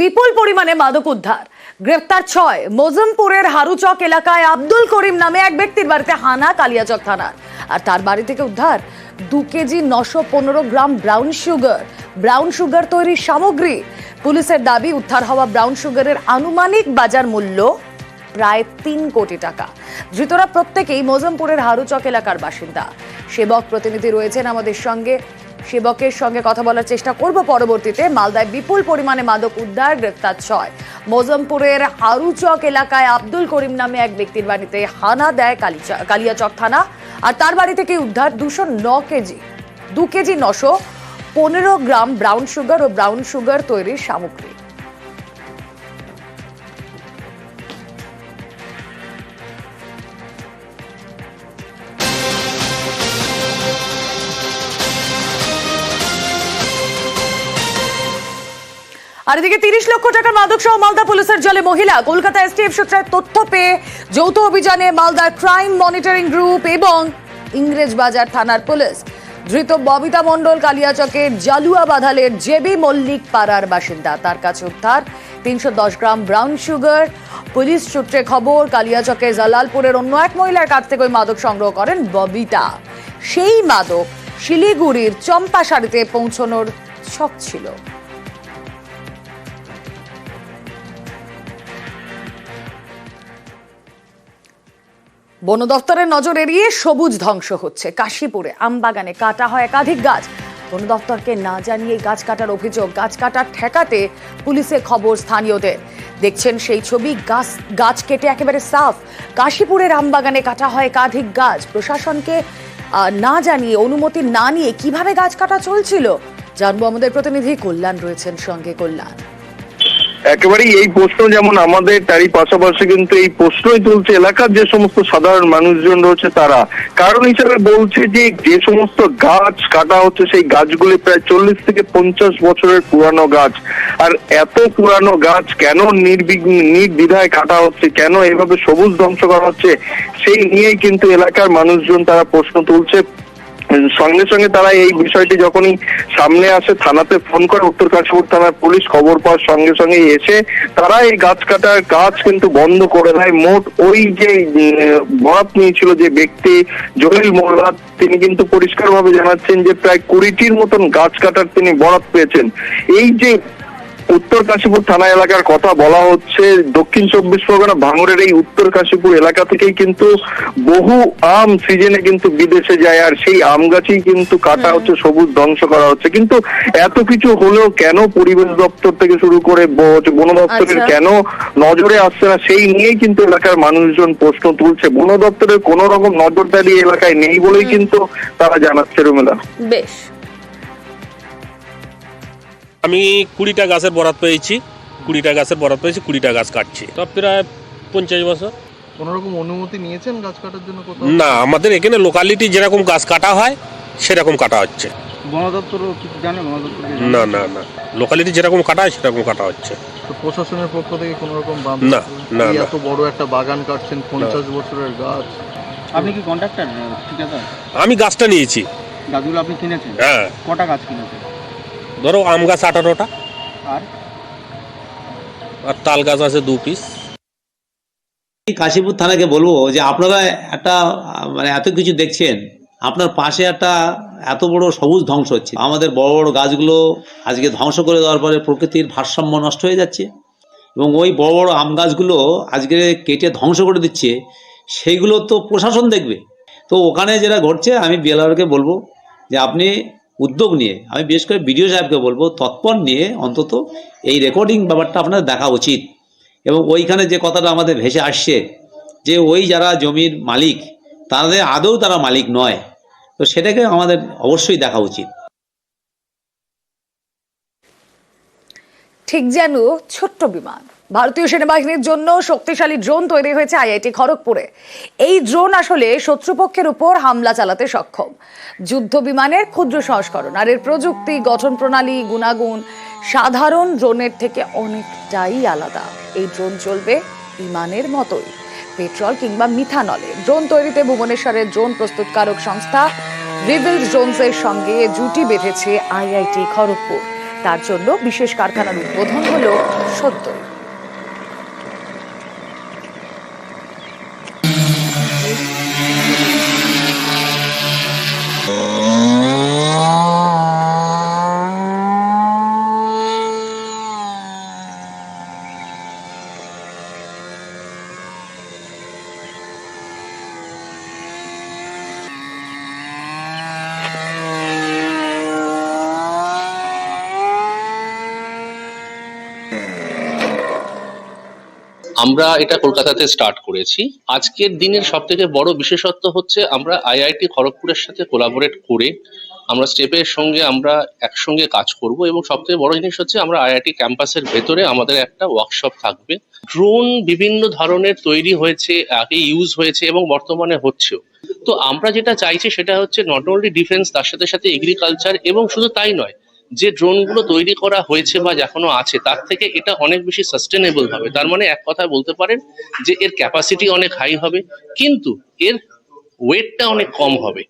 বিপুল পরিমাণে মাদক উদ্ধার, গ্রেফতার 6। মজমপুরের হারুচক এলাকায় আব্দুল করিম নামে এক ব্যক্তির বাড়িতে হানা কালিয়াচক থানার। আর তার বাড়ি থেকে উদ্ধার 2 কেজি 915 গ্রাম ব্রাউন সুগার তৈরির সামগ্রী। পুলিশের দাবি, উদ্ধার হওয়া ব্রাউন সুগারের আনুমানিক বাজার মূল্য প্রায় 3 কোটি টাকা। ধৃতরা প্রত্যেকেই মজমপুরের হারুচক এলাকার বাসিন্দা। সেবক প্রতিনিধি রয়েছেন আমাদের সঙ্গে, সেবকের সঙ্গে কথা বলার চেষ্টা করব পরবর্তীতে। মালদায় বিপুল পরিমাণে মাদক উদ্ধার, গ্রেফতার 6। মজমপুরের হারুচক এলাকায় আব্দুল করিম নামে এক ব্যক্তির বাড়িতে হানা দেয় কালিয়াচক থানা। আর তার বাড়ি থেকে উদ্ধার 2 কেজি 915 গ্রাম ব্রাউন সুগার তৈরির সামগ্রী। আর এদিকে 30 লক্ষ টাকার মাদক সহ মালদা পুলিশের জালে মহিলা। কলকাতা এসটিএফ সূত্রে তথ্য পেয়ে যৌথ অভিযানে মালদার ক্রাইম মনিটরিং গ্রুপ এবং ইংরেজবাজার থানার পুলিশ। ধৃত ববিতা মণ্ডল কালিয়াচকের জালুয়া বাধালের জেবি মল্লিক পাড়ার বাসিন্দা। তার কাছে উদ্ধার 310 গ্রাম ব্রাউন সুগার। পুলিশ সূত্রে খবর, কালিয়াচকের জালালপুরের অন্য এক মহিলার কাছ থেকে ওই মাদক সংগ্রহ করেন ববিতা। সেই মাদক শিলিগুড়ির চম্পাসারিতে পৌঁছানোর ছক ছিল। বন দফতরের নজর এড়িয়ে সবুজ ধ্বংস হচ্ছে। কাশীপুরে আমবাগানে কাটা হয় একাধিক গাছ। বন দফতরকে না জানিয়ে গাছ কাটার অভিযোগ। গাছ কাটা ঠেকাতে পুলিশে খবর স্থানীয়দের। দেখছেন সেই ছবি, গাছ কেটে একেবারে সাফ। কাশীপুরের আমবাগানে কাটা হয় একাধিক গাছ। প্রশাসনকে না জানিয়ে, অনুমতি না নিয়ে কিভাবে গাছ কাটা চলছিল জানবো। আমাদের প্রতিনিধি কল্যাণ রয়েছেন সঙ্গে। কল্যাণ, একেবারেই এই প্রশ্ন যেমন আমাদের, তারই পাশাপাশি কিন্তু এই প্রশ্নই তুলছে এলাকার যে সমস্ত সাধারণ মানুষজন রয়েছে তারা। কারণ হিসেবে বলছে যে সমস্ত গাছ কাটা হচ্ছে সেই গাছগুলি প্রায় 40 থেকে 50 বছরের পুরানো গাছ। আর এত পুরানো গাছ কেন নির্দ্বিধায় কাটা হচ্ছে, কেন এভাবে সবুজ ধ্বংস করা হচ্ছে, সেই নিয়েই কিন্তু এলাকার মানুষজন তারা প্রশ্ন তুলছে। সঙ্গে সঙ্গে তারা এই বিষয়টি যখনই সামনে আসে থানাতে ফোন করে উত্তর কাশীপুর থানার পুলিশ। খবর পাওয়ার সঙ্গে সঙ্গে এসে তারা এই গাছ কাটার কাজ কিন্তু বন্ধ করে দেয়। মোট ওই যে বরাত নিয়েছিল যে ব্যক্তি জহিল মোল্লা, তিনি কিন্তু পরিষ্কারভাবে জানাচ্ছেন যে প্রায় 20টির মতন গাছ কাটার তিনি বরাত পেয়েছেন। এই যে উত্তর কাশীপুর থানা এলাকার কথা বলা হচ্ছে, দক্ষিণ 24 পরগনা ভাঙড়ের এই উত্তর কাশীপুর এলাকা থেকেই কিন্তু বহু আম সিজনে কিন্তু বিদেশে যায়। আর সেই আম গাছই কিন্তু কাটা হচ্ছে, সবুজ ধ্বংস করা হচ্ছে। কিন্তু এত কিছু হলেও কেন পরিবেশ দপ্তর থেকে শুরু করে বন দপ্তরের কেন নজরে আসছে না, সেই নিয়েই কিন্তু এলাকার মানুষজন প্রশ্ন তুলছে। বন দপ্তরের কোন রকম নজরদারি এলাকায় নেই বলেই কিন্তু তারা জানাচ্ছে। রুমেলা, বেশ, আমি 20টা গাছের বরাত পেয়েছি, 20টা গাছ কাটছি। তো প্রায় 50 বছর। কোন রকম অনুমতি নিয়েছেন গাছ কাটার জন্য? না, আমাদের এখানে লোকালিটি যেরকম গাছ কাটা হয় সেরকম কাটা হচ্ছে। বন দপ্তর কিছু জানে? বন দপ্তর না, লোকালিটি যেরকম কাটা হয় সেরকম কাটা হচ্ছে। তো প্রশাসনের পক্ষ থেকে কোন রকম না, এত বড় একটা বাগান কাটছেন, 50 বছরের গাছ। আপনি কি কন্ট্রাক্টর, ঠিকাদার? আমি গাছটা নিয়েছি। গাছগুলো আপনি কিনেছেন? হ্যাঁ। কটা গাছ কিনেছেন? ধরো আম গাছ 18টা, আর তাল গাছ আছে 2 পিস। কাশীপুর থানাকে বলবো যে আপনারা একটা এত কিছু দেখছেন, আপনার পাশে একটা এত বড় সবুজ ধ্বংস হচ্ছে। আমাদের বড় বড় গাছগুলো আজকে ধ্বংস করে দেওয়ার পরে প্রকৃতির ভারসাম্য নষ্ট হয়ে যাচ্ছে এবং ওই বড় বড় আম গাছগুলো আজকে কেটে ধ্বংস করে দিচ্ছে। সেইগুলো তো প্রশাসন দেখবে। তো ওখানে যেটা ঘটছে, আমি বিএলআরকে বলবো যে আপনি উদ্যোগ নিয়ে, আমি বিশেষ করে বিডিও সাহেবকে বলবো তৎপর নিয়ে অন্তত এই রেকর্ডিং ব্যাপারটা আপনাদের দেখা উচিত। এবং ওইখানে যে কথাটা আমাদের ভেসে আসছে যে ওই যারা জমির মালিক তাদের আদৌ তারা মালিক নয়, তো সেটাকে আমাদের অবশ্যই দেখা উচিত। ঠিক যেন ছোট্ট বিমান। ভারতীয় সেনাবাহিনীর জন্য শক্তিশালী ড্রোন তৈরি হয়েছে আইআইটি খড়গপুরে। এই ড্রোন আসলে শত্রুপক্ষের উপর হামলা চালাতে সক্ষম যুদ্ধ বিমানের ক্ষুদ্র সংস্করণ। আর এর প্রযুক্তি, গঠন প্রণালী, গুণাগুণ সাধারণ ড্রোনের থেকে অনেকটাই আলাদা। এই ড্রোন চলবে বিমানের মতোই, পেট্রোল কিংবা মিথানলে। ড্রোন তৈরিতে ভুবনেশ্বরের ড্রোন প্রস্তুতকারক সংস্থা রিভিল ড্রোনসের সঙ্গে জুটি বেঁধেছে আইআইটি খড়গপুর। তার জন্য বিশেষ কারখানার উদ্বোধন হলো সদ্যই। আমরা এটা কলকাতাতে স্টার্ট করেছি। আজকের দিনের সব থেকে বড় বিশেষত্ব হচ্ছে আমরা আইআইটি খড়গপুরের সাথে কোলাবোরেট করে আমরা স্টেপের সঙ্গে আমরা একসঙ্গে কাজ করব, এবং সব থেকে বড় জিনিস হচ্ছে আমরা আইআইটি ক্যাম্পাসের ভেতরে আমাদের একটা ওয়ার্কশপ থাকবে। ড্রোন বিভিন্ন ধরনের তৈরি হয়েছে, আগে ইউজ হয়েছে এবং বর্তমানে হচ্ছেও। তো আমরা যেটা চাইছি সেটা হচ্ছে নট অনলি ডিফেন্স, তার সাথে সাথে এগ্রিকালচার, এবং শুধু তাই নয়, যে ড্রোনগুলো তৈরি করা হয়েছে বা এখনো আছে তার থেকে এটা অনেক বেশি সাস্টেনেবল হবে। তার মানে এক কথায় বলতে পারেন যে এর ক্যাপাসিটি অনেক হাই হবে, কিন্তু এর ওয়েটটা অনেক কম হবে।